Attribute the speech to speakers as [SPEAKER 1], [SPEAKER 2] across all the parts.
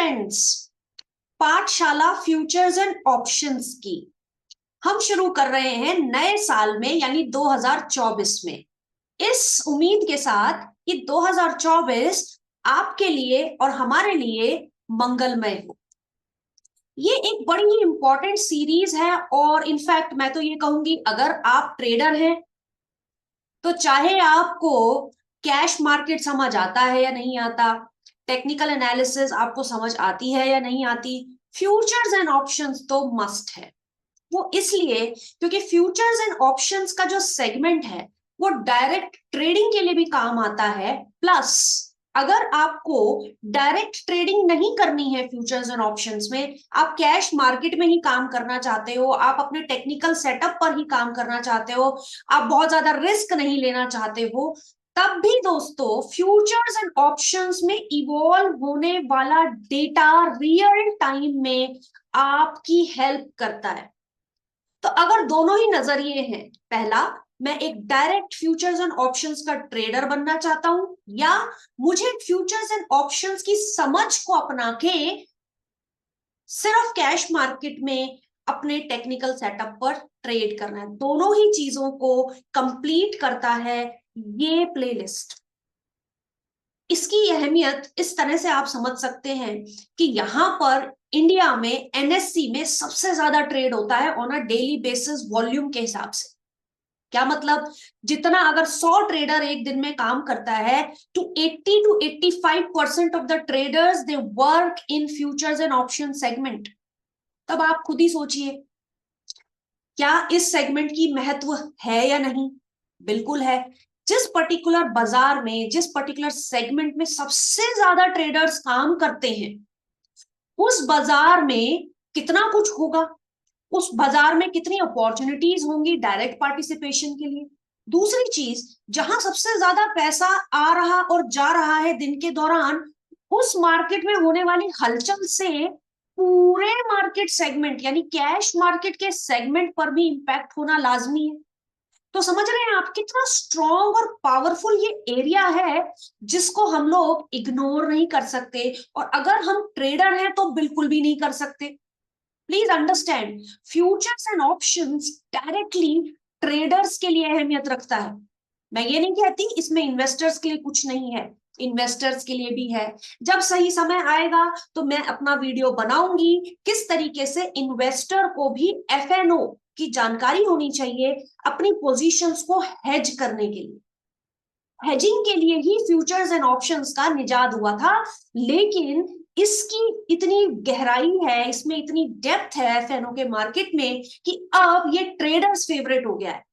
[SPEAKER 1] Friends, पाठशाला futures and options की हम शुरू कर रहे हैं नए साल में, यानी 2024 में, इस उम्मीद के साथ कि 2024 आपके लिए और हमारे लिए मंगलमय हो। ये एक बड़ी ही इंपॉर्टेंट सीरीज है और इनफैक्ट मैं तो ये कहूंगी, अगर आप ट्रेडर हैं तो चाहे आपको कैश मार्केट समझ आता है या नहीं आता, टेक्निकल एनालिसिस आपको समझ आती है या नहीं आती, फ्यूचर्स एंड ऑप्शंस तो मस्ट है। वो इसलिए क्योंकि फ्यूचर्स एंड ऑप्शंस का जो सेगमेंट है वो डायरेक्ट ट्रेडिंग के लिए भी काम आता है। प्लस अगर आपको डायरेक्ट ट्रेडिंग नहीं करनी है फ्यूचर्स एंड ऑप्शंस में, आप कैश मार्केट में ही काम करना चाहते हो, आप अपने टेक्निकल सेटअप पर ही काम करना चाहते हो, आप बहुत ज्यादा रिस्क नहीं लेना चाहते हो, तब भी दोस्तों फ्यूचर्स एंड ऑप्शंस में इवॉल्व होने वाला डेटा रियल टाइम में आपकी हेल्प करता है। तो अगर दोनों ही नजरिए हैं, पहला मैं एक डायरेक्ट फ्यूचर्स एंड ऑप्शंस का ट्रेडर बनना चाहता हूं, या मुझे फ्यूचर्स एंड ऑप्शंस की समझ को अपना के सिर्फ कैश मार्केट में अपने टेक्निकल सेटअप पर ट्रेड करना है, दोनों ही चीजों को कंप्लीट करता है ये प्लेलिस्ट। इसकी अहमियत इस तरह से आप समझ सकते हैं कि यहां पर इंडिया में एनएससी में सबसे ज्यादा ट्रेड होता है on a daily basis volume के हिसाब से। क्या मतलब, जितना अगर 100 ट्रेडर एक दिन में काम करता है, to 80 to 85% of the traders they work in futures and option segment. तब आप खुद ही सोचिए, क्या इस सेगमेंट की महत्व है या नहीं? बिल्कुल है। जिस पर्टिकुलर बाजार में, जिस पर्टिकुलर सेगमेंट में सबसे ज्यादा ट्रेडर्स काम करते हैं, उस बाजार में कितना कुछ होगा, उस बाजार में कितनी अपॉर्चुनिटीज होंगी डायरेक्ट पार्टिसिपेशन के लिए। दूसरी चीज, जहां सबसे ज्यादा पैसा आ रहा और जा रहा है दिन के दौरान, उस मार्केट में होने वाली हलचल से पूरे मार्केट सेगमेंट यानी कैश मार्केट के सेगमेंट पर भी इंपैक्ट होना लाजमी है। तो समझ रहे हैं आप कितना स्ट्रॉन्ग और पावरफुल ये एरिया है, जिसको हम लोग इग्नोर नहीं कर सकते, और अगर हम ट्रेडर हैं तो बिल्कुल भी नहीं कर सकते। Please understand, futures and options directly traders के लिए अहमियत रखता है। मैं ये नहीं कहती इसमें इन्वेस्टर्स के लिए कुछ नहीं है, इन्वेस्टर्स के लिए भी है। जब सही समय आएगा तो मैं अपना वीडियो बनाऊंगी किस तरीके से इन्वेस्टर को भी एफएनओ की जानकारी होनी चाहिए अपनी पोजीशंस को हेज करने के लिए। हेजिंग के लिए ही फ्यूचर्स एंड ऑप्शंस का निजात हुआ था, लेकिन इसकी इतनी गहराई है, इसमें इतनी डेप्थ है एफएनओ के मार्केट में कि अब ये ट्रेडर्स फेवरेट हो गया है।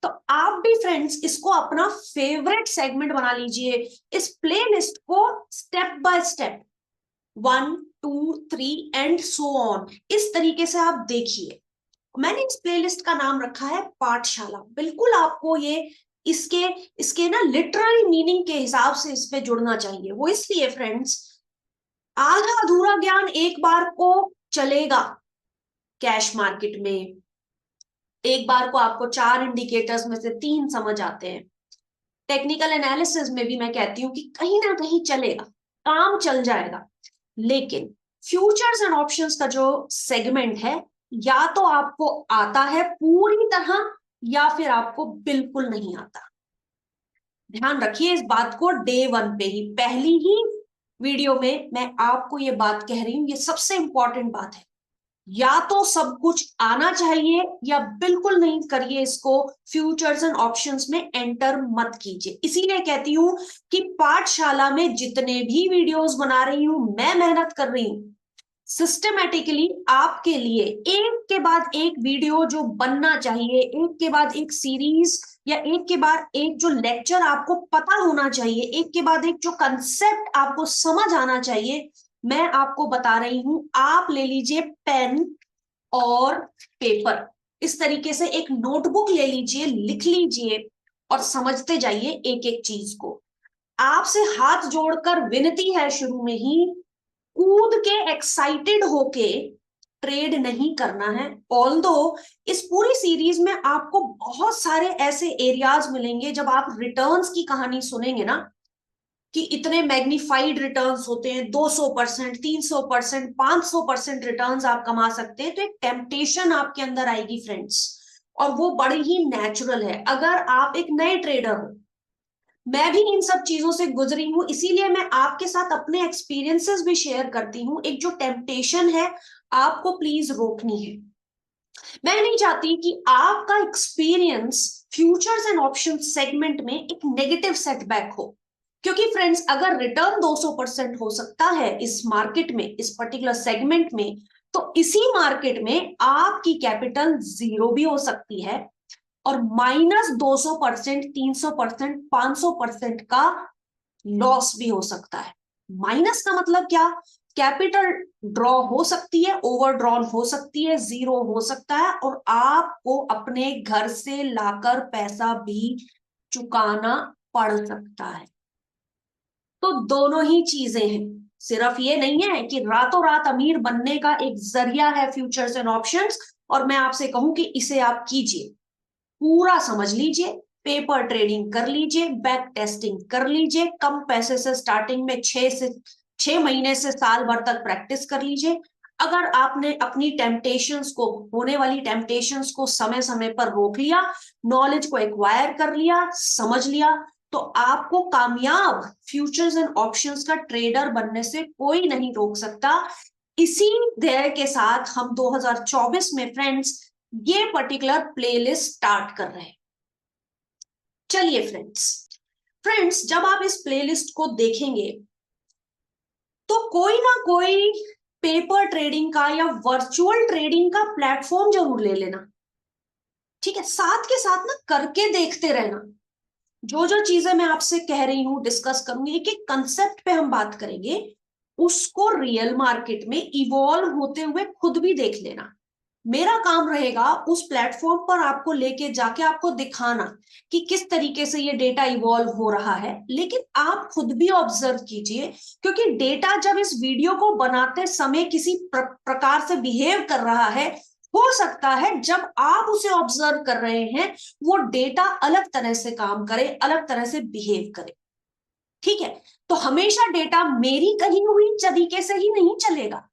[SPEAKER 1] तो आप भी फ्रेंड्स इसको अपना फेवरेट सेगमेंट बना लीजिए। इस प्लेलिस्ट को step by step 1 2 3 and so on इस तरीके से आप देखिए। मैंने इस प्लेलिस्ट का नाम रखा है पाठशाला। बिल्कुल आपको ये इसके इसके ना लिटरली मीनिंग के हिसाब से इस पे जुड़ना चाहिए। वो इसलिए फ्रेंड्स, आधा अधूरा ज्ञान एक बार को चलेगा कैश मार्केट में, एक बार को आपको 4 इंडिकेटर्स में से 3 समझ आते हैं। टेक्निकल एनालिसिस में भी मैं कहती हूँ कि कहीं ना कहीं चलेगा, काम चल जाएगा। लेकिन फ्यूचर्स एंड ऑप्शंस का जो सेगमेंट है, या तो आपको आता है पूरी तरह या फिर आपको बिल्कुल नहीं आता। ध्यान रखिए इस बात को, डे 1 पे ही, पहली ही वीडियो में मैं आपको ये बात कह रही हूं, ये सबसे इंपॉर्टेंट बात है। या तो सब कुछ आना चाहिए या बिल्कुल नहीं करिए इसको, फ्यूचर्स एंड ऑप्शंस में एंटर मत कीजिए। इसीलिए कहती हूं कि पाठशाला में जितने भी वीडियोस बना रही हूं, मैं मेहनत कर रही हूं सिस्टमैटिकली आपके लिए, एक के बाद एक वीडियो जो बनना चाहिए, एक के बाद एक सीरीज या एक के बाद एक जो लेक्चर आपको पता होना चाहिए, एक के बाद एक जो कंसेप्ट आपको समझ आना चाहिए, मैं आपको बता रही हूं। आप ले लीजिए पेन और पेपर, इस तरीके से एक नोटबुक ले लीजिए, लिख लीजिए और समझते जाइए एक एक चीज को। आपसे हाथ जोड़कर विनती है, शुरू में ही कूद के एक्साइटेड होके ट्रेड नहीं करना है। ऑल्दो इस पूरी सीरीज में आपको बहुत सारे ऐसे एरियाज मिलेंगे, जब आप रिटर्न्स की कहानी सुनेंगे ना, कि इतने मैग्निफाइड रिटर्न्स होते हैं, 200%, 300%, 500% रिटर्न्स आप कमा सकते हैं, तो एक टेम्पटेशन आपके अंदर आएगी फ्रेंड्स, और वो बड़ी ही नेचुरल है। अगर आप एक नए ट्रेडर हो, मैं भी इन सब चीजों से गुजरी हूं, इसीलिए मैं आपके साथ अपने एक्सपीरियंसेस भी शेयर करती हूँ। एक जो टेम्पटेशन है, आपको प्लीज रोकनी है। मैं नहीं चाहती कि आपका experience futures and option segment में एक नेगेटिव सेटबैक हो, क्योंकि फ्रेंड्स अगर रिटर्न 200% हो सकता है इस मार्केट में, इस पर्टिकुलर सेगमेंट में, तो इसी मार्केट में आपकी कैपिटल जीरो भी हो सकती है, और -200%, 300%, 500% का लॉस भी हो सकता है। माइनस का मतलब क्या? कैपिटल ड्रॉ हो सकती है, ओवर ड्रॉन हो सकती है, जीरो हो सकता है, और आपको अपने घर से लाकर पैसा भी चुकाना पड़ सकता है। तो दोनों ही चीजें हैं, सिर्फ ये नहीं है कि रातों रात अमीर बनने का एक जरिया है फ्यूचर्स एंड ऑप्शंस, और मैं आपसे कहूं कि इसे आप कीजिए, पूरा समझ लीजिए, पेपर ट्रेडिंग कर लीजिए, बैक टेस्टिंग कर लीजिए, कम पैसे से स्टार्टिंग में 6 महीने से साल भर तक प्रैक्टिस कर लीजिए। अगर आपने अपनी टेम्पटेशंस को, होने वाली टेम्पटेशंस को समय समय पर रोक लिया, नॉलेज को एक्वायर कर लिया, समझ लिया, तो आपको कामयाब फ्यूचर्स एंड ऑप्शंस का ट्रेडर बनने से कोई नहीं रोक सकता। इसी ध्येय के साथ हम 2024 में फ्रेंड्स ये पर्टिकुलर प्लेलिस्ट स्टार्ट कर रहे हैं। चलिए फ्रेंड्स जब आप इस प्लेलिस्ट को देखेंगे तो कोई ना कोई पेपर ट्रेडिंग का या वर्चुअल ट्रेडिंग का प्लेटफॉर्म जरूर ले लेना, ठीक है? साथ के साथ ना करके देखते रहना। जो जो चीजें मैं आपसे कह रही हूं, डिस्कस करूंगी, एक एक कंसेप्ट पे हम बात करेंगे, उसको रियल मार्केट में इवॉल्व होते हुए खुद भी देख लेना। मेरा काम रहेगा उस प्लेटफॉर्म पर आपको लेके जाके आपको दिखाना कि किस तरीके से ये डेटा इवॉल्व हो रहा है, लेकिन आप खुद भी ऑब्जर्व कीजिए, क्योंकि डेटा जब इस वीडियो को बनाते समय किसी प्रकार से बिहेव कर रहा है, हो सकता है जब आप उसे ऑब्जर्व कर रहे हैं वो डेटा अलग तरह से काम करे, अलग तरह से बिहेव करे, ठीक है? तो हमेशा डेटा मेरी कही हुई तरीके से ही नहीं चलेगा।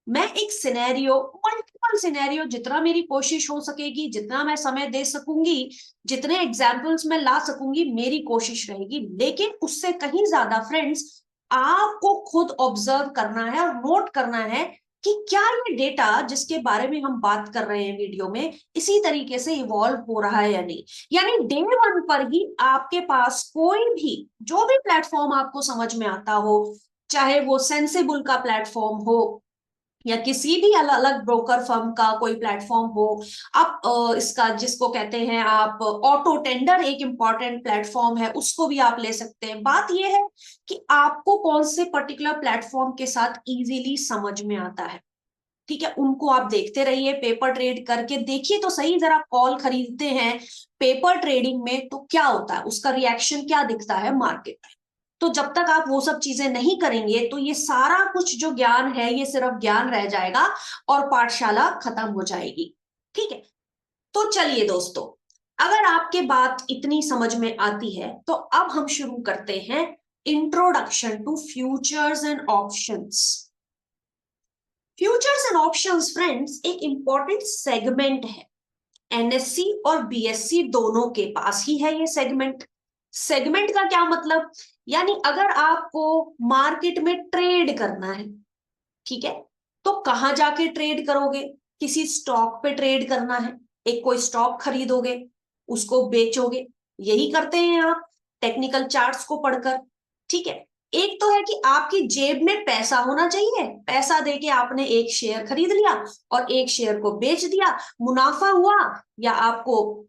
[SPEAKER 1] मैं एक सिनेरियो, मल्टीपल सिनेरियो, जितना मेरी कोशिश हो सकेगी, जितना मैं समय दे सकूंगी, जितने एग्जाम्पल्स मैं ला सकूंगी, मेरी कोशिश रहेगी, लेकिन उससे कहीं ज्यादा फ्रेंड्स आपको खुद ऑब्जर्व करना है और नोट करना है कि क्या ये डेटा जिसके बारे में हम बात कर रहे हैं वीडियो में, इसी तरीके से इवॉल्व हो रहा है या नहीं। यानी डे वन पर ही आपके पास कोई भी, जो भी प्लेटफॉर्म आपको समझ में आता हो, चाहे वो सेंसिबल का प्लेटफॉर्म हो या किसी भी अलग अलग ब्रोकर फर्म का कोई प्लेटफॉर्म हो, आप इसका जिसको कहते हैं आप ऑटो टेंडर, एक इंपॉर्टेंट प्लेटफॉर्म है, उसको भी आप ले सकते हैं। बात यह है कि आपको कौन से पर्टिकुलर प्लेटफॉर्म के साथ इजीली समझ में आता है, ठीक है? उनको आप देखते रहिए, पेपर ट्रेड करके देखिए तो सही। जरा कॉल खरीदते हैं पेपर ट्रेडिंग में तो क्या होता है, उसका रिएक्शन क्या दिखता है मार्केट में। तो जब तक आप वो सब चीजें नहीं करेंगे तो ये सारा कुछ जो ज्ञान है ये सिर्फ ज्ञान रह जाएगा और पाठशाला खत्म हो जाएगी, ठीक है? तो चलिए दोस्तों, अगर आपके बात इतनी समझ में आती है तो अब हम शुरू करते हैं introduction to futures and options. Futures and options friends एक इंपॉर्टेंट सेगमेंट है, एनएससी और बीएससी दोनों के पास ही है ये सेगमेंट। सेगमेंट का क्या मतलब? यानी अगर आपको मार्केट में ट्रेड करना है, ठीक है, तो कहां जाके ट्रेड करोगे? किसी स्टॉक पे ट्रेड करना है, एक कोई स्टॉक खरीदोगे, उसको बेचोगे, यही करते हैं आप टेक्निकल चार्ट्स को पढ़कर, ठीक है? एक तो है कि आपकी जेब में पैसा होना चाहिए, पैसा देके आपने एक शेयर खरीद लिया और एक शेयर को बेच दिया, मुनाफा हुआ या आपको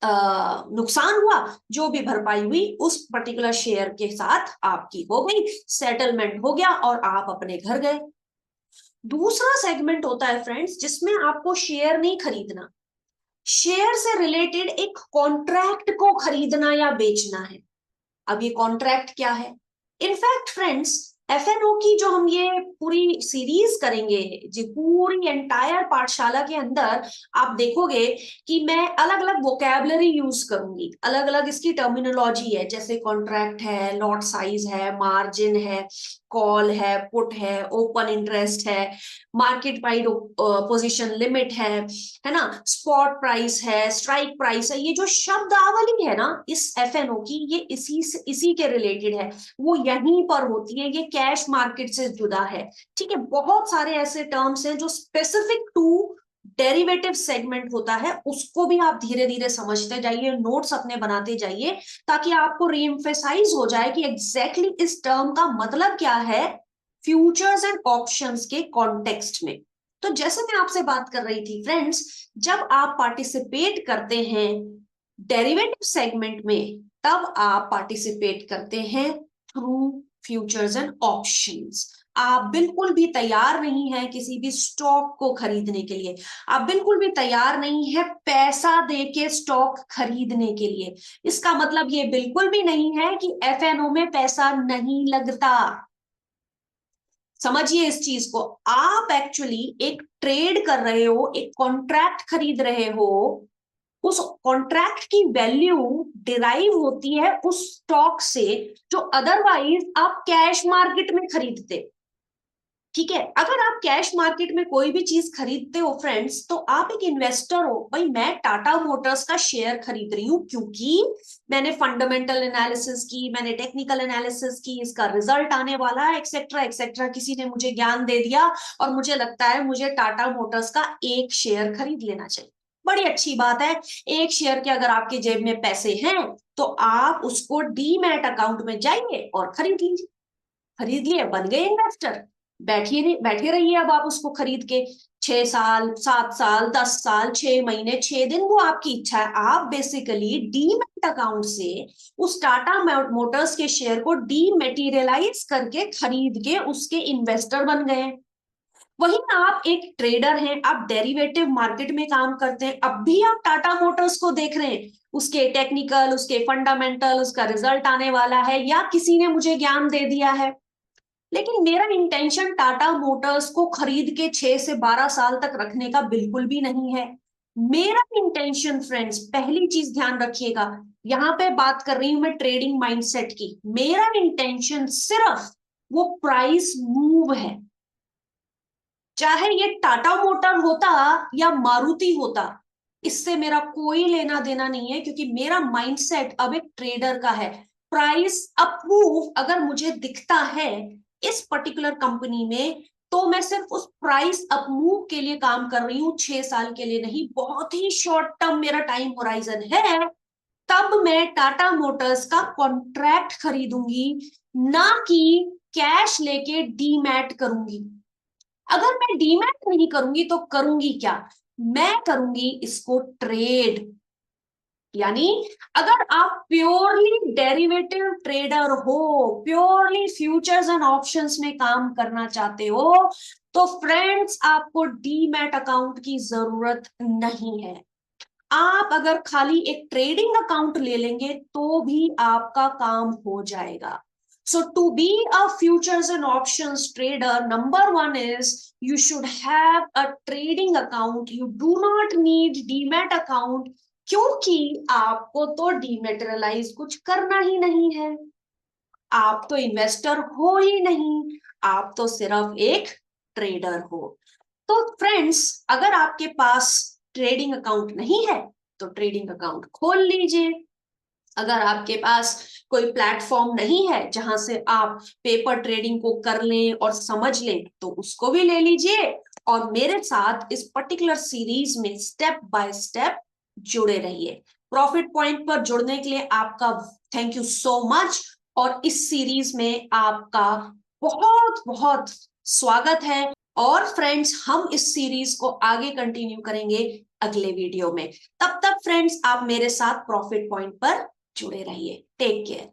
[SPEAKER 1] नुकसान हुआ, जो भी भरपाई हुई उस पर्टिकुलर शेयर के साथ आपकी हो गई, सेटलमेंट हो गया और आप अपने घर गए। दूसरा सेगमेंट होता है फ्रेंड्स जिसमें आपको शेयर नहीं खरीदना, शेयर से रिलेटेड एक कॉन्ट्रैक्ट को खरीदना या बेचना है। अब ये कॉन्ट्रैक्ट क्या है? इनफैक्ट फ्रेंड्स एफएनओ की जो हम ये पूरी सीरीज करेंगे, जी पूरी एंटायर पाठशाला के अंदर आप देखोगे कि मैं अलग अलग वोकैबलरी यूज करूंगी, अलग अलग इसकी टर्मिनोलॉजी है, जैसे कॉन्ट्रैक्ट है, लॉट साइज है, मार्जिन है, कॉल है, पुट है, ओपन इंटरेस्ट है, मार्केट प्राइस पोजीशन लिमिट है ना, स्पॉट प्राइस है, स्ट्राइक प्राइस है। ये जो शब्दावली है ना इस एफएनओ की, ये इसी के रिलेटेड है, वो यहीं पर होती है, ये कैश मार्केट से जुड़ा है। ठीक है, बहुत सारे ऐसे टर्म्स हैं जो स्पेसिफिक टू डेरिवेटिव सेगमेंट होता है, उसको भी आप धीरे धीरे समझते जाइए, नोट्स अपने बनाते जाइए, ताकि आपको रीएम्फेसाइज हो जाए कि एग्जैक्टली इस टर्म का मतलब क्या है फ्यूचर्स एंड ऑप्शंस के कॉन्टेक्स्ट में। तो जैसे मैं आपसे बात कर रही थी फ्रेंड्स, जब आप पार्टिसिपेट करते हैं डेरिवेटिव सेगमेंट में, तब आप पार्टिसिपेट करते हैं थ्रू फ्यूचर्स एंड ऑप्शंस। आप बिल्कुल भी तैयार नहीं है किसी भी स्टॉक को खरीदने के लिए, आप बिल्कुल भी तैयार नहीं है पैसा देके स्टॉक खरीदने के लिए। इसका मतलब ये बिल्कुल भी नहीं है कि एफएनओ में पैसा नहीं लगता। समझिए इस चीज को, आप एक्चुअली एक ट्रेड कर रहे हो, एक कॉन्ट्रैक्ट खरीद रहे हो, उस कॉन्ट्रैक्ट की वैल्यू डिराइव होती है उस स्टॉक से जो अदरवाइज आप कैश मार्केट में खरीदते। ठीक है, अगर आप कैश मार्केट में कोई भी चीज खरीदते हो फ्रेंड्स, तो आप एक इन्वेस्टर हो। भाई मैं टाटा मोटर्स का शेयर खरीद रही हूँ क्योंकि मैंने फंडामेंटल एनालिसिस की, मैंने टेक्निकल एनालिसिस की, इसका रिजल्ट आने वाला है, एक्सेट्रा एक्सेट्रा, किसी ने मुझे ज्ञान दे दिया और मुझे लगता है मुझे टाटा मोटर्स का एक शेयर खरीद लेना चाहिए। बड़ी अच्छी बात है, एक शेयर के अगर आपके जेब में पैसे हैं तो आप उसको डीमैट अकाउंट में जाइए और खरीद लीजिए। खरीद लिए, बन गए इन्वेस्टर। बैठिए, बैठे रहिए अब आप उसको खरीद के, 6 साल, 7 साल, 10 साल, 6 महीने, 6 दिन, वो आपकी इच्छा है। आप बेसिकली डीमैट अकाउंट से उस टाटा मोटर्स के शेयर को डीमेटीरियलाइज करके खरीद के उसके इन्वेस्टर बन गए। वही आप एक ट्रेडर हैं, आप डेरिवेटिव मार्केट में काम करते हैं, अब भी आप टाटा मोटर्स को देख रहे हैं, उसके टेक्निकल, उसके फंडामेंटल, उसका रिजल्ट आने वाला है, या किसी ने मुझे ज्ञान दे दिया है। लेकिन मेरा इंटेंशन टाटा मोटर्स को खरीद के 6 से 12 साल तक रखने का बिल्कुल भी नहीं है। मेरा इंटेंशन फ्रेंड्स, पहली चीज ध्यान रखिएगा, यहां पे बात कर रही हूं मैं ट्रेडिंग माइंडसेट की, मेरा इंटेंशन सिर्फ वो प्राइस मूव है। चाहे ये टाटा मोटर होता या मारुति होता, इससे मेरा कोई लेना देना नहीं है, क्योंकि मेरा माइंडसेट अब एक ट्रेडर का है। प्राइस अप्रूव अगर मुझे दिखता है इस पर्टिकुलर कंपनी में, तो मैं सिर्फ उस प्राइस अपमूव के लिए काम कर रही हूँ, 6 साल के लिए नहीं, बहुत ही शॉर्ट टर्म मेरा टाइम होराइजन है। तब मैं टाटा मोटर्स का कॉन्ट्रैक्ट खरीदूंगी, ना कि कैश लेके डीमैट करूंगी। अगर मैं डीमैट नहीं करूंगी तो करूंगी क्या, मैं करूंगी इसको ट्रेड। यानी अगर आप प्योरली डेरिवेटिव ट्रेडर हो, प्योरली फ्यूचर्स एंड ऑप्शंस में काम करना चाहते हो, तो फ्रेंड्स आपको डीमैट अकाउंट की जरूरत नहीं है। आप अगर खाली एक ट्रेडिंग अकाउंट ले लेंगे तो भी आपका काम हो जाएगा। So to be a futures and options trader, number one is you should have a trading account. You do not need demat account, क्योंकि आपको तो डीमेटेरियलाइज कुछ करना ही नहीं है। आप तो इन्वेस्टर हो ही नहीं, आप तो सिर्फ एक ट्रेडर हो। तो फ्रेंड्स, अगर आपके पास ट्रेडिंग अकाउंट नहीं है तो ट्रेडिंग अकाउंट खोल लीजिए। अगर आपके पास कोई प्लेटफॉर्म नहीं है जहां से आप पेपर ट्रेडिंग को कर लें और समझ लें, तो उसको भी ले लीजिए और मेरे साथ इस पर्टिकुलर सीरीज में स्टेप बाय स्टेप जुड़े रहिए। प्रॉफिट पॉइंट पर जुड़ने के लिए आपका थैंक यू सो मच, और इस सीरीज में आपका बहुत बहुत स्वागत है। और फ्रेंड्स, हम इस सीरीज को आगे कंटिन्यू करेंगे अगले वीडियो में। तब तक फ्रेंड्स, आप मेरे साथ प्रॉफिट पॉइंट पर जुड़े रहिए। Take care.